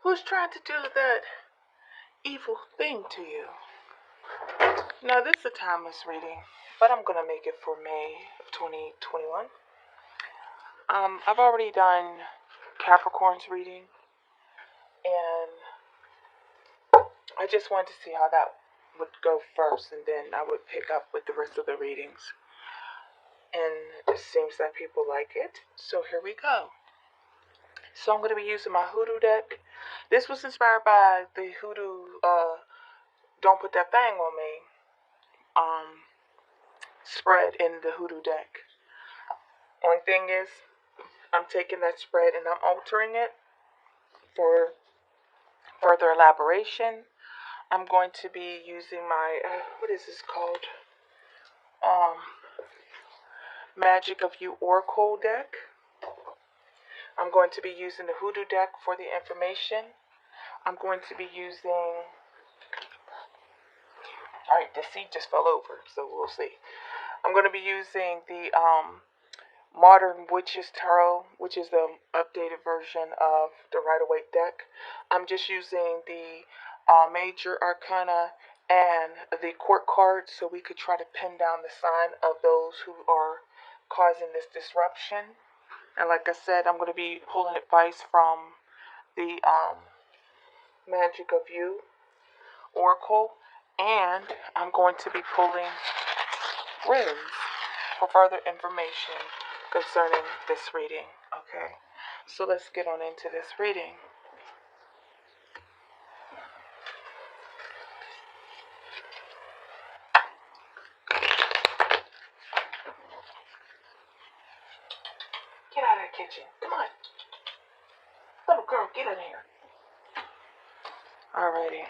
Who's trying to do that evil thing to you? Now, this is a timeless reading, but I'm going to make it for May of 2021. I've already done Capricorn's reading, and I just wanted to see how that would go first, and then I would pick up with the rest of the readings. And it seems that people like it, so here we go. So I'm going to be using my Hoodoo deck. This was inspired by the Hoodoo Don't Put That Thing on Me spread in the Hoodoo deck. Only thing is, I'm taking that spread and I'm altering it for further elaboration. I'm going to be using my, what is this called? Magic of You Oracle deck. I'm going to be using the Hoodoo deck for the information. I'm going to be using... Alright, the seed just fell over, so we'll see. I'm going to be using the Modern Witches Tarot, which is the updated version of the Rider-Waite deck. I'm just using the Major Arcana and the Court cards so we could try to pin down the sign of those who are causing this disruption. And like I said, I'm going to be pulling advice from the Magic of You Oracle, and I'm going to be pulling runes for further information concerning this reading. Okay, so let's get on into this reading. Get out of the kitchen. Come on. Little girl, get in here. Alrighty.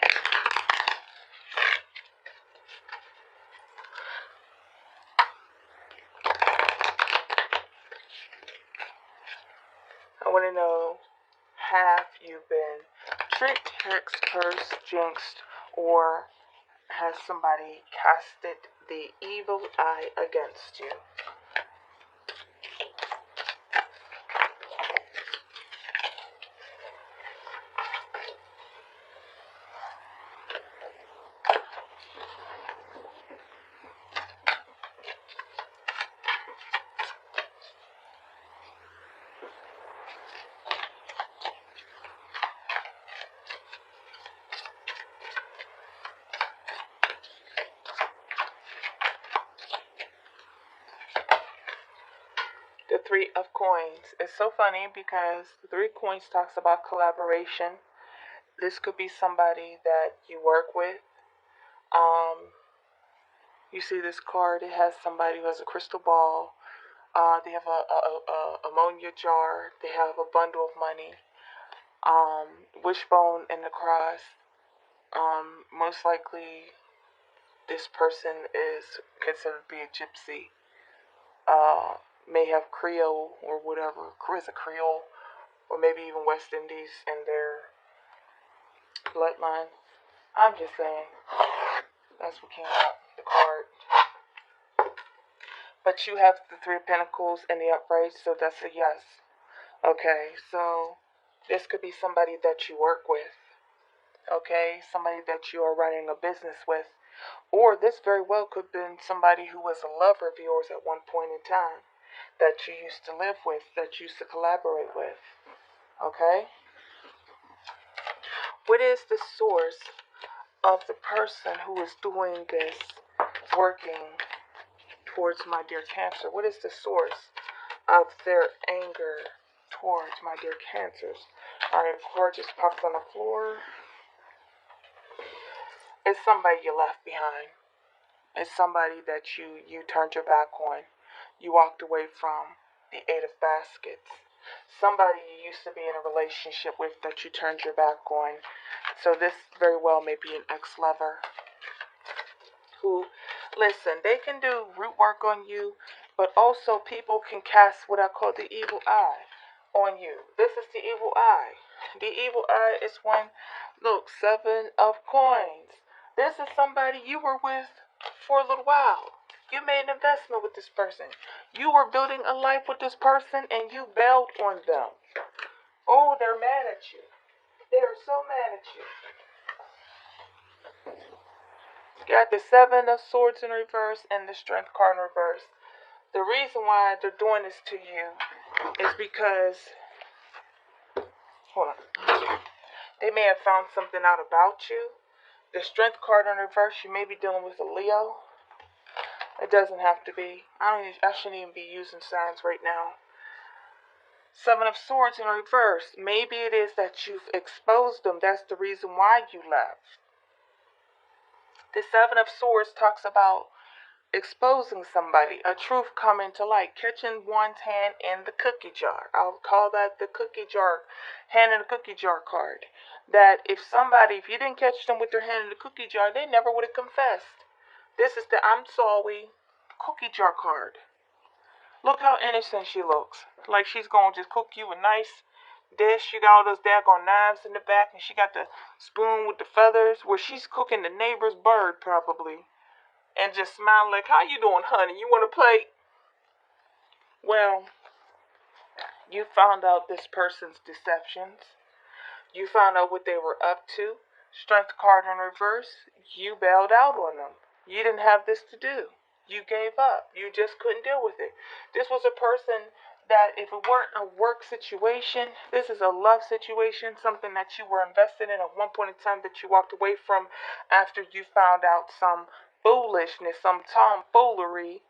I want to know, have you been tricked, hexed, cursed, jinxed, or has somebody casted the evil eye against you? The Three of Coins. It's so funny because the Three of Coins talks about collaboration. This could be somebody that you work with. You see this card, it has somebody who has a crystal ball. They have a ammonia jar. They have a bundle of money. Wishbone and the cross. Most likely this person is considered to be a gypsy. May have Creole or whatever. Is a Creole, or maybe even West Indies in their bloodline. I'm just saying. That's what came out, the card. But you have the Three of Pentacles and the upright, so that's a yes. Okay, so this could be somebody that you work with. Okay, somebody that you are running a business with. Or this very well could have been somebody who was a lover of yours at one point in time, that you used to live with, that you used to collaborate with. Okay? What is the source of the person who is doing this, working towards my dear Cancer? What is the source of their anger towards my dear Cancers? Alright, the card just popped on the floor. It's somebody you left behind. It's somebody that you turned your back on. You walked away from. The Eight of Baskets. Somebody you used to be in a relationship with that you turned your back on. So this very well may be an ex-lover who, listen, they can do root work on you, but also people can cast what I call the evil eye on you. This is the evil eye. The evil eye is when, look, Seven of Coins. This is somebody you were with for a little while. You made an investment with this person. You were building a life with this person and you bailed on them. Oh, they're they're mad at you. They are so mad at you. Got the Seven of Swords in reverse and the Strength card in reverse. The reason why they're doing this to you is because, hold on, they may have found something out about you. The Strength card in reverse, you may be dealing with a Leo. It doesn't have to be. I shouldn't even be using signs right now. Seven of Swords in reverse. Maybe it is that you've exposed them. That's the reason why you left. The Seven of Swords talks about exposing somebody, a truth coming to light, catching one's hand in the cookie jar. I'll call that the cookie jar, hand in the cookie jar card. That if you didn't catch them with their hand in the cookie jar, they never would have confessed. This is the I'm sorry cookie jar card. Look how innocent she looks. Like she's gonna just cook you a nice dish. She got all those daggone knives in the back, and she got the spoon with the feathers where she's cooking the neighbor's bird probably. And just smile like, how you doing, honey? You want to play? Well, you found out this person's deceptions. You found out what they were up to. Strength card in reverse. You bailed out on them. You didn't have this to do. You gave up. You just couldn't deal with it. This was a person that if it weren't a work situation, this is a love situation, something that you were invested in at one point in time that you walked away from after you found out some foolishness, some tomfoolery,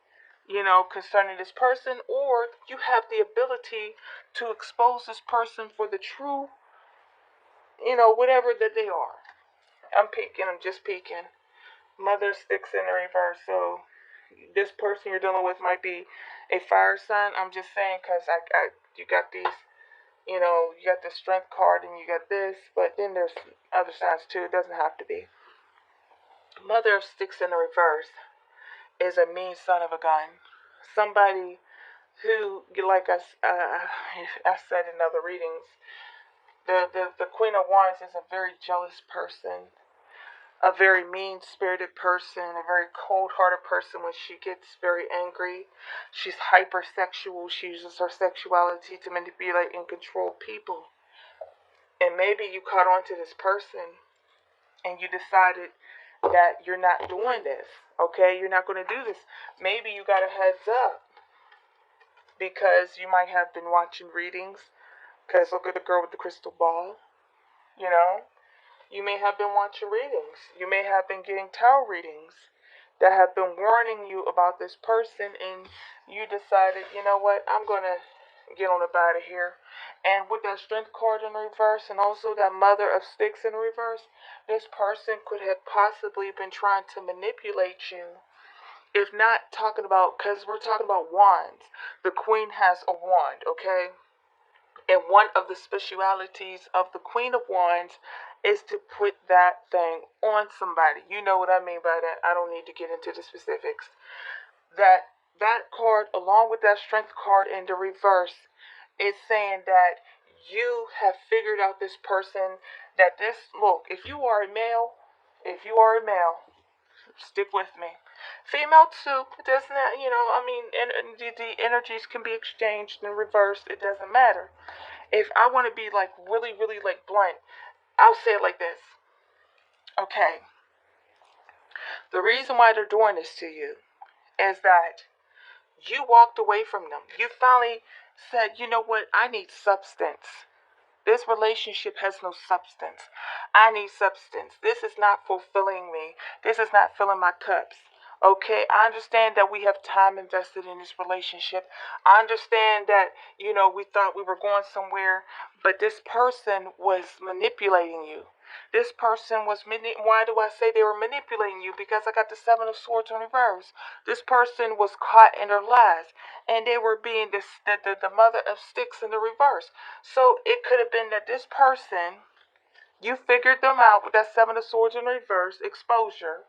concerning this person, or you have the ability to expose this person for the true, whatever that they are. I'm just peeking. Mother sticks in the reverse, so this person you're dealing with might be a fire sign. I'm just saying because you got these, you got the Strength card and you got this, but then there's other signs too. It doesn't have to be. Mother of Sticks in the reverse is a mean son of a gun. Somebody who, like I said in other readings, the Queen of Wands is a very jealous person, a very mean-spirited person, a very cold-hearted person. When she gets very angry, she's hypersexual. She uses her sexuality to manipulate and control people. And maybe you caught on to this person and you decided that you're not doing this, okay? You're not going to do this. Maybe you got a heads up because you might have been watching readings, because look at the girl with the crystal ball, You may have been watching readings. You may have been getting tarot readings that have been warning you about this person, and you decided, you know what, I'm going to get on up out of here. And with that Strength card in reverse and also that Mother of Sticks in reverse, this person could have possibly been trying to manipulate you. If not talking about, because we're talking about wands. The Queen has a wand, okay? And one of the specialities of the Queen of Wands is to put that thing on somebody. You know what I mean by that. I don't need to get into the specifics. That card, along with that Strength card in the reverse, is saying that you have figured out this person, look, if you are a male, stick with me. Female too, it doesn't, the energies can be exchanged and reversed. It doesn't matter. If I want to be like really, really like blunt, I'll say it like this. Okay. The reason why they're doing this to you is that you walked away from them. You finally said, you know what, I need substance. This relationship has no substance. I need substance. This is not fulfilling me. This is not filling my cups. Okay, I understand that we have time invested in this relationship. I understand that, we thought we were going somewhere, but this person was manipulating you. This person was, why do I say they were manipulating you? Because I got the Seven of Swords in reverse. This person was caught in their lies, and they were being the Mother of Sticks in the reverse. So it could have been that this person, you figured them out with that Seven of Swords in reverse, exposure,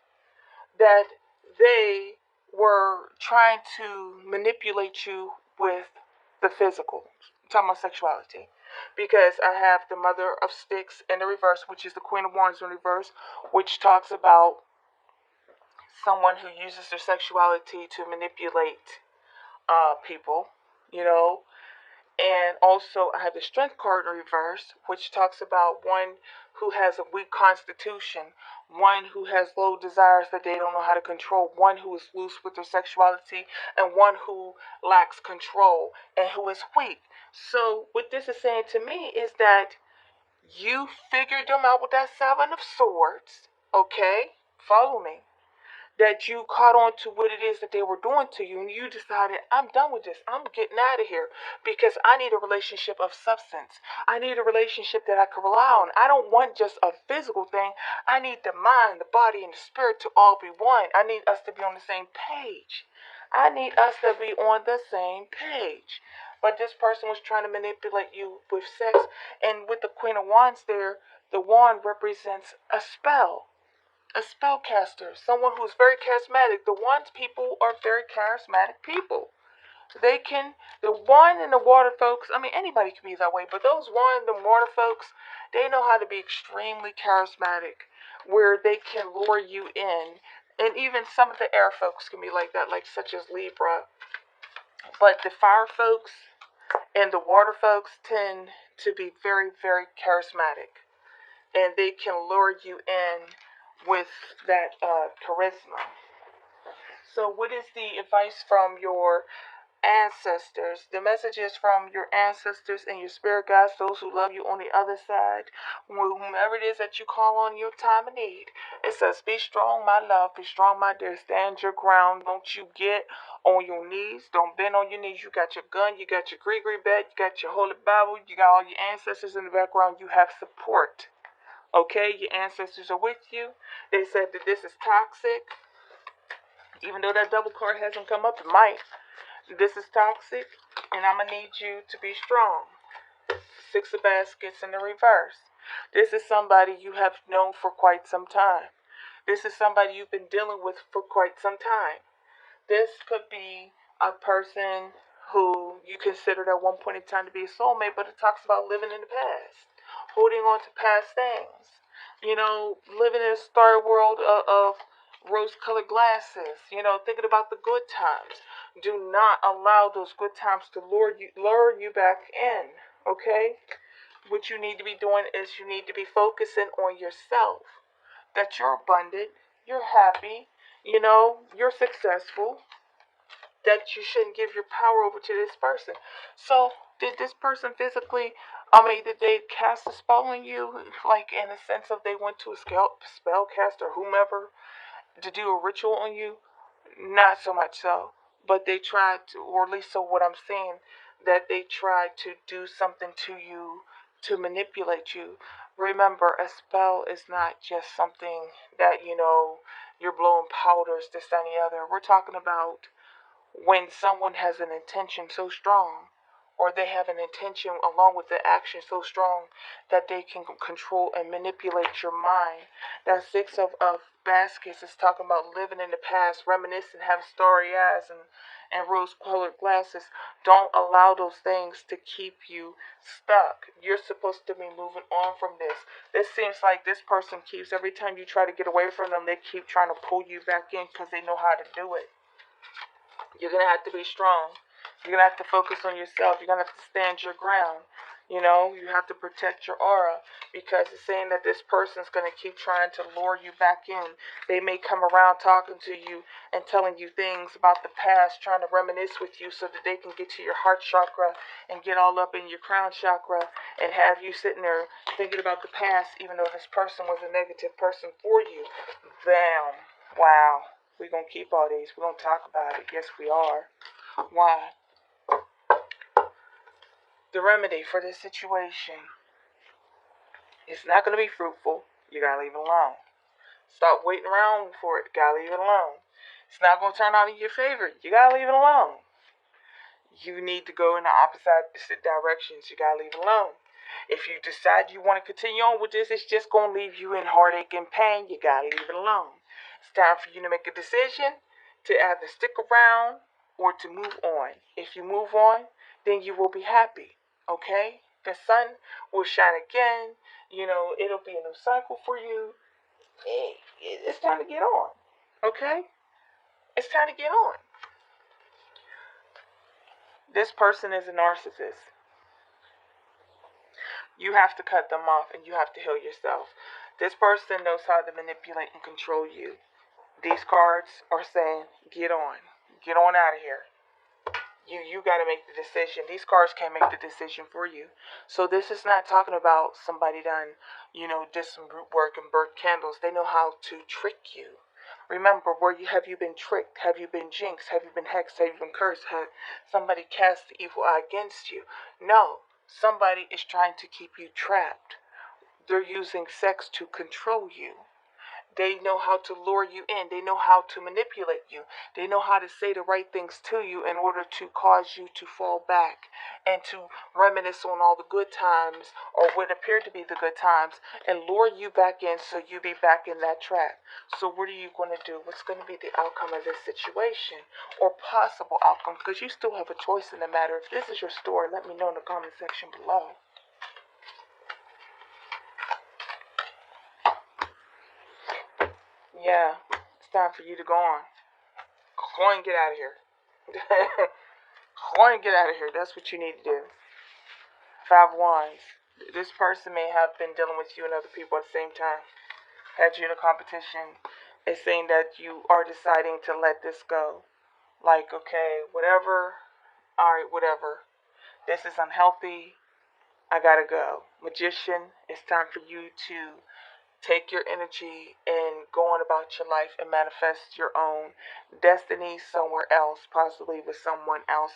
that they were trying to manipulate you with the physical. I'm talking about sexuality. Because I have the Mother of Sticks in the reverse, which is the Queen of Wands in reverse, which talks about someone who uses their sexuality to manipulate people, And also, I have the Strength card in reverse, which talks about one who has a weak constitution, one who has low desires that they don't know how to control, one who is loose with their sexuality, and one who lacks control and who is weak. So, what this is saying to me is that you figured them out with that Seven of Swords, okay? Follow me, that you caught on to what it is that they were doing to you, and you decided, I'm done with this. I'm getting out of here because I need a relationship of substance. I need a relationship that I can rely on. I don't want just a physical thing. I need the mind, the body, and the spirit to all be one. I need us to be on the same page. I need us to be on the same page. But this person was trying to manipulate you with sex, and with the Queen of Wands there, the wand represents a spell, a spellcaster, someone who's very charismatic. The Wands people are very charismatic people. They can, the one and the water folks, I mean, anybody can be that way, but those one, the water folks, they know how to be extremely charismatic, where they can lure you in. And even some of the air folks can be like that, like such as Libra. But the fire folks and the water folks tend to be very, very charismatic. And they can lure you in with that charisma. So, what is the advice from your ancestors? The messages from your ancestors and your spirit guides, those who love you on the other side, whomever it is that you call on your time of need. It says, be strong, my love, be strong, my dear, stand your ground. Don't you get on your knees, don't bend on your knees. You got your gun, you got your gree bed, you got your holy Bible, you got all your ancestors in the background, you have support. Okay, your ancestors are with you. They said that this is toxic. Even though that double card hasn't come up, it might. This is toxic, and I'm going to need you to be strong. Six of Baskets in the reverse. This is somebody you have known for quite some time. This is somebody you've been dealing with for quite some time. This could be a person who you considered at one point in time to be a soulmate, but it talks about living in the past, holding on to past things. You know, living in a star world of rose-colored glasses. You know, thinking about the good times. Do not allow those good times to lure you back in. Okay? What you need to be doing is you need to be focusing on yourself. That you're abundant, you're happy, you know, you're successful, that you shouldn't give your power over to this person. So, did this person physically, did they cast a spell on you? Like, in the sense of they went to a spellcaster or whomever to do a ritual on you? Not so much so. But they tried to, or at least so what I'm saying, that they tried to do something to you to manipulate you. Remember, a spell is not just something that, you know, you're blowing powders, this, that, and the other. We're talking about when someone has an intention so strong, or they have an intention along with the action so strong that they can control and manipulate your mind. That Six of Baskets is talking about living in the past, reminiscing, having starry eyes and rose-colored glasses. Don't allow those things to keep you stuck. You're supposed to be moving on from this. This seems like this person keeps, every time you try to get away from them, they keep trying to pull you back in because they know how to do it. You're going to have to be strong. You're going to have to focus on yourself. You're going to have to stand your ground. You know, you have to protect your aura, because it's saying that this person's going to keep trying to lure you back in. They may come around talking to you and telling you things about the past, trying to reminisce with you so that they can get to your heart chakra and get all up in your crown chakra and have you sitting there thinking about the past, even though this person was a negative person for you. Damn. Wow. We're going to keep all these. We're going to talk about it. Yes, we are. Why? The remedy for this situation is not going to be fruitful. You got to leave it alone. Stop waiting around for it. You got to leave it alone. It's not going to turn out in your favor. You got to leave it alone. You need to go in the opposite directions. You got to leave it alone. If you decide you want to continue on with this, it's just going to leave you in heartache and pain. You got to leave it alone. It's time for you to make a decision to either stick around or to move on. If you move on, then you will be happy. Okay? The sun will shine again. You know, it'll be a new cycle for you. It's time to get on. Okay? It's time to get on. This person is a narcissist. You have to cut them off and you have to heal yourself. This person knows how to manipulate and control you. These cards are saying, get on. Get on out of here. You got to make the decision. These cards can't make the decision for you. So this is not talking about somebody done, did some root work and burnt candles. They know how to trick you. Remember, have you been tricked? Have you been jinxed? Have you been hexed? Have you been cursed? Have somebody cast the evil eye against you? No. Somebody is trying to keep you trapped. They're using sex to control you. They know how to lure you in. They know how to manipulate you. They know how to say the right things to you in order to cause you to fall back and to reminisce on all the good times or what appeared to be the good times and lure you back in so you be back in that trap. So what are you going to do? What's going to be the outcome of this situation or possible outcome? Because you still have a choice in the matter. If this is your story, let me know in the comment section below. Yeah, it's time for you to go on. Go and get out of here. Go and get out of here. That's what you need to do. 5 Wands. This person may have been dealing with you and other people at the same time. Had you in a competition. It's saying that you are deciding to let this go. Like, okay, whatever. Alright, whatever. This is unhealthy. I gotta go. Magician, it's time for you to take your energy and go on about your life and manifest your own destiny somewhere else, possibly with someone else.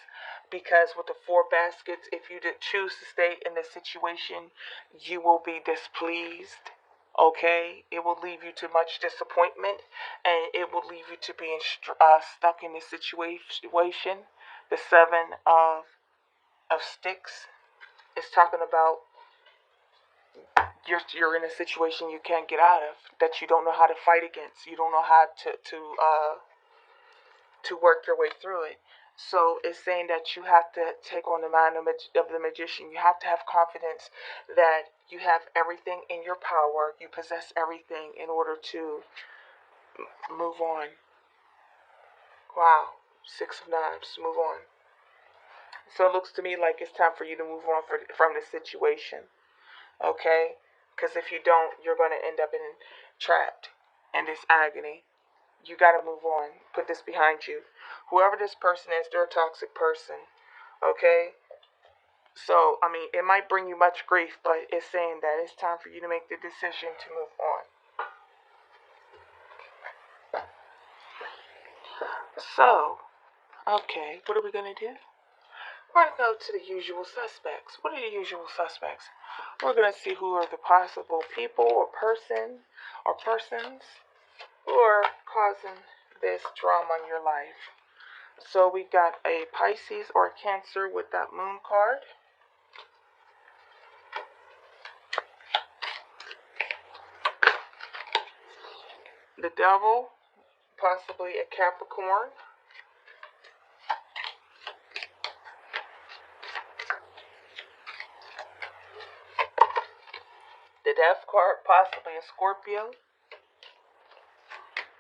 Because with the 4 baskets, if you did choose to stay in this situation, you will be displeased. Okay, it will leave you to much disappointment, and it will leave you to being stuck in this situation. The 7 of sticks is talking about you're in a situation you can't get out of, that you don't know how to fight against. You don't know how to work your way through it. So it's saying that you have to take on the mind of the magician. You have to have confidence that you have everything in your power. You possess everything in order to move on. Wow. 6 of Knives. Move on. So it looks to me like it's time for you to move on from this situation. Okay? Because if you don't, you're going to end up trapped in this agony. You got to move on. Put this behind you. Whoever this person is, they're a toxic person. Okay? So, it might bring you much grief, but it's saying that it's time for you to make the decision to move on. So, okay, what are we going to do? We're going to go to the usual suspects. What are the usual suspects? We're going to see who are the possible people or persons who are causing this drama in your life. So we got a Pisces or a Cancer with that Moon card. The Devil, possibly a Capricorn. The Death card, possibly a Scorpio.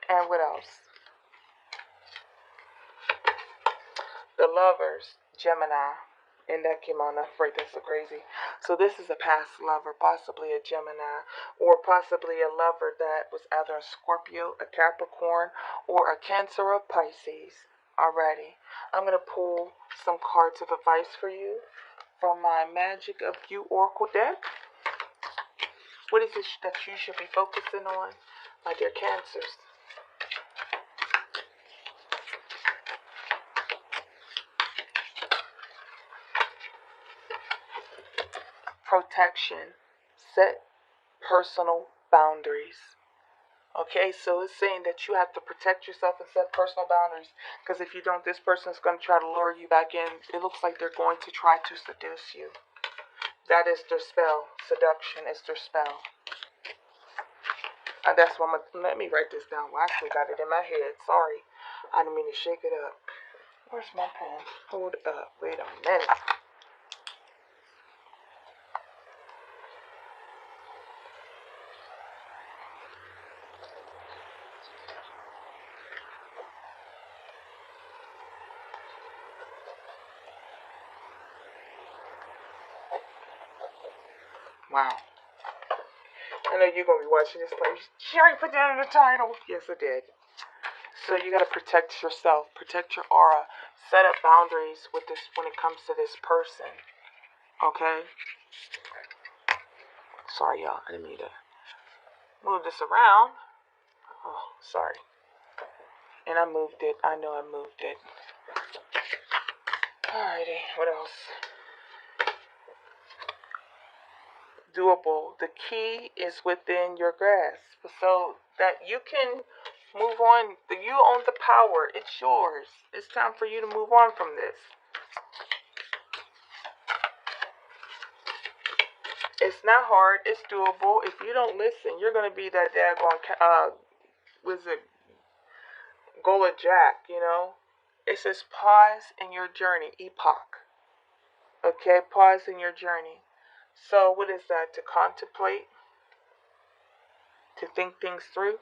And what else? The Lovers, Gemini. And that came on up right, that's so crazy. So this is a past lover, possibly a Gemini, or possibly a lover that was either a Scorpio, a Capricorn, or a Cancer or Pisces. Alrighty. I'm going to pull some cards of advice for you from my Magic of You Oracle deck. What is it that you should be focusing on, my dear Cancers? Protection. Set personal boundaries. Okay, so it's saying that you have to protect yourself and set personal boundaries. Because if you don't, this person is going to try to lure you back in. It looks like they're going to try to seduce you. That is their spell. Seduction is their spell. And that's what let me write this down. Well, I actually got it in my head. Sorry. I didn't mean to shake it up. Where's my pen? Hold up. Wait a minute. Wow. I know you're going to be watching this like, she already put that in the title. Yes, I did. So you got to protect yourself, protect your aura, set up boundaries with this when it comes to this person. Okay? Sorry, y'all. I didn't mean to move this around. Oh, sorry. And I moved it. I know I moved it. Alrighty. What else? Doable. The key is within your grasp. So that you can move on. You own the power. It's yours. It's time for you to move on from this. It's not hard. It's doable. If you don't listen, you're going to be that daggone, was it Gola Jack, you know? It says pause in your journey, epoch. Okay, pause in your journey. So what is that? To contemplate? To think things through?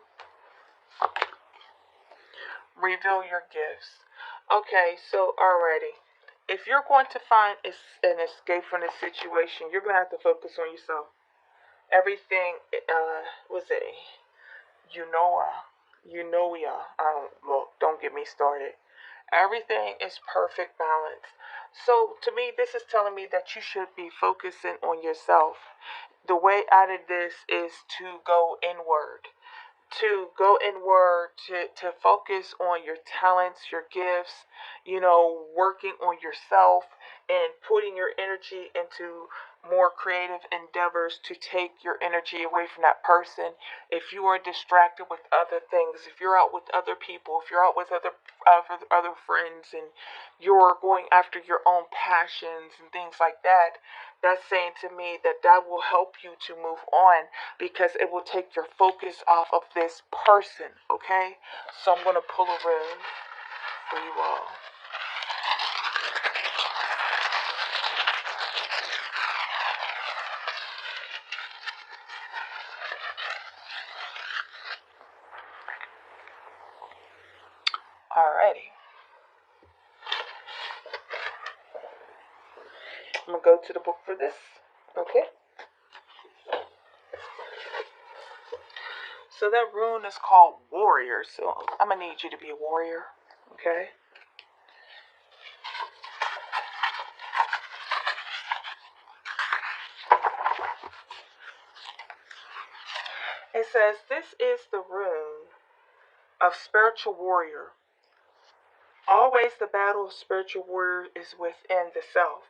Reveal your gifts. Okay, so already, if you're going to find an escape from this situation, you're going to have to focus on yourself. Everything, was it well, don't get me started. Everything is perfect balance. So to me, this is telling me that you should be focusing on yourself. The way out of this is to go inward. To focus on your talents, your gifts, working on yourself and putting your energy into more creative endeavors to take your energy away from that person. If you are distracted with other things, if you're out with other people, if you're out with other friends and you're going after your own passions and things like that, that's saying to me that that will help you to move on because it will take your focus off of this person, okay? So I'm going to pull a room for you all. Alrighty. I'm going to go to the book for this, okay? So that rune is called Warrior. So I'm going to need you to be a warrior, okay? It says, this is the rune of spiritual warrior. Always the battle of spiritual warrior is within the self.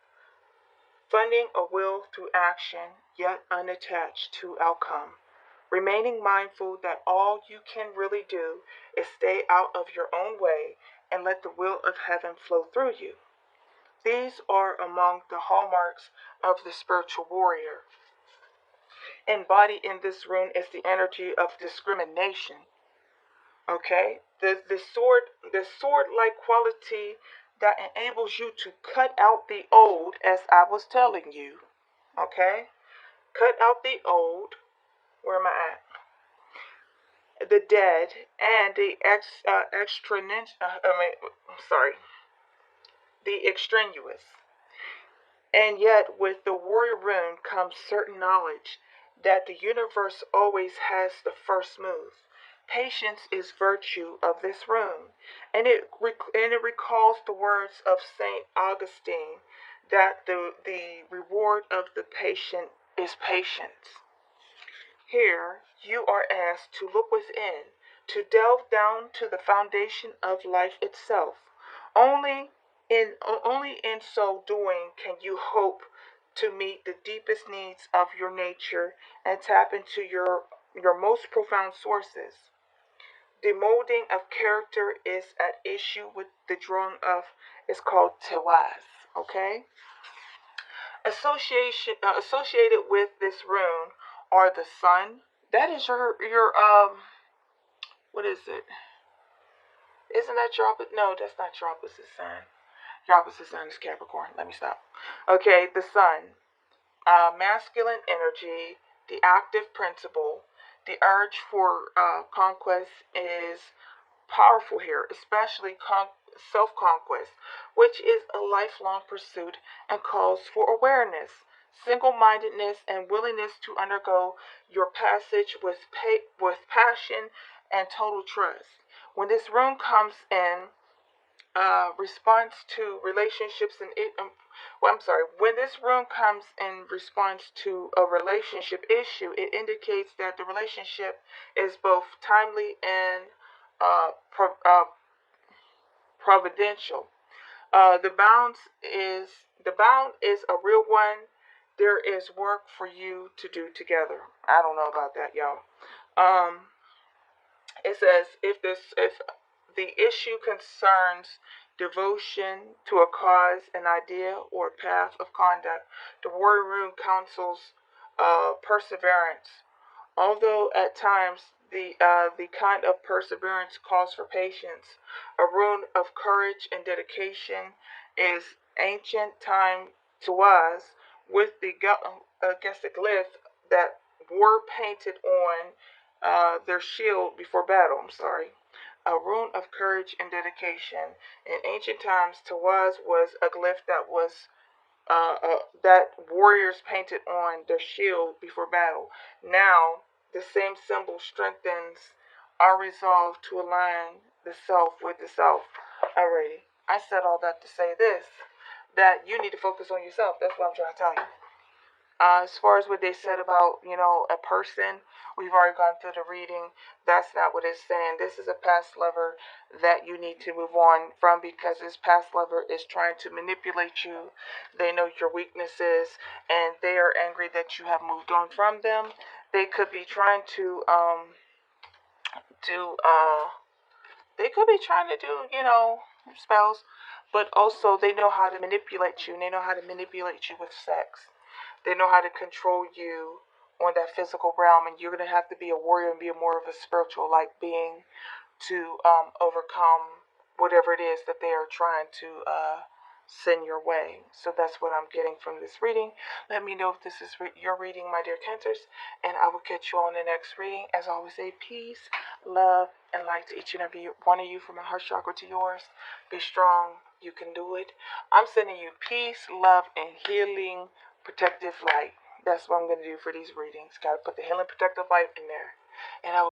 Funding a will through action, yet unattached to outcome. Remaining mindful that all you can really do is stay out of your own way and let the will of heaven flow through you. These are among the hallmarks of the spiritual warrior. Embodied in this rune is the energy of discrimination. Okay? The sword-like quality that enables you to cut out the old, as I was telling you. Okay? Cut out the old. Where am I at? The dead and the the extraneous. And yet, with the warrior rune comes certain knowledge that the universe always has the first move. Patience is virtue of this rune, and it recalls the words of Saint Augustine that the reward of the patient is patience. Here, you are asked to look within, to delve down to the foundation of life itself. Only in so doing can you hope to meet the deepest needs of your nature and tap into your most profound sources. The molding of character is at issue with the drawing of, it's called Tewaz, okay? Associated with this rune are the sun. That is your what is it? Isn't that your opposite? No, that's not your opposite sign. Your opposite sign is Capricorn. Let me stop. Okay, the sun. Masculine energy, the active principle, the urge for conquest is powerful here, especially self-conquest, which is a lifelong pursuit and calls for awareness. single-mindedness, and willingness to undergo your passage with passion and total trust. When this rune comes in response to relationships and well, I'm sorry. When this rune comes in response to a relationship issue, it indicates that the relationship is both timely and providential. The bound is a real one. There is work for you to do together. I don't know about that, y'all. Um, it says if the issue concerns devotion to a cause, an idea, or a path of conduct, the warrior rune counsels perseverance. Although at times the kind of perseverance calls for patience, a rune of courage and dedication is ancient time to us, with the I guess the glyph that were painted on their shield before battle. I'm sorry. A rune of courage and dedication. In ancient times, Tawaz was a glyph that warriors painted on their shield before battle. Now, the same symbol strengthens our resolve to align the self with the self. Alrighty, I said all that to say this: that you need to focus on yourself. That's what I'm trying to tell you. As far as what they said about, a person, we've already gone through the reading. That's not what it's saying. This is a past lover that you need to move on from, because this past lover is trying to manipulate you. They know your weaknesses, and they are angry that you have moved on from them. They could be trying to do they could be trying to do, spells, but also they know how to manipulate you, and they know how to manipulate you with sex. They know how to control you on that physical realm, and you're going to have to be a warrior and be more of a spiritual like being to overcome whatever it is that they are trying to send your way. So that's what I'm getting from this reading. Let me know if this is your reading, my dear Cancers, and I will catch you on the next reading. As always, say peace, love, and light to each and every one of you, from my heart chakra to yours. Be strong. You can do it. I'm sending you peace, love, and healing, protective light. That's what I'm going to do for these readings. Got to put the healing protective light in there. And I will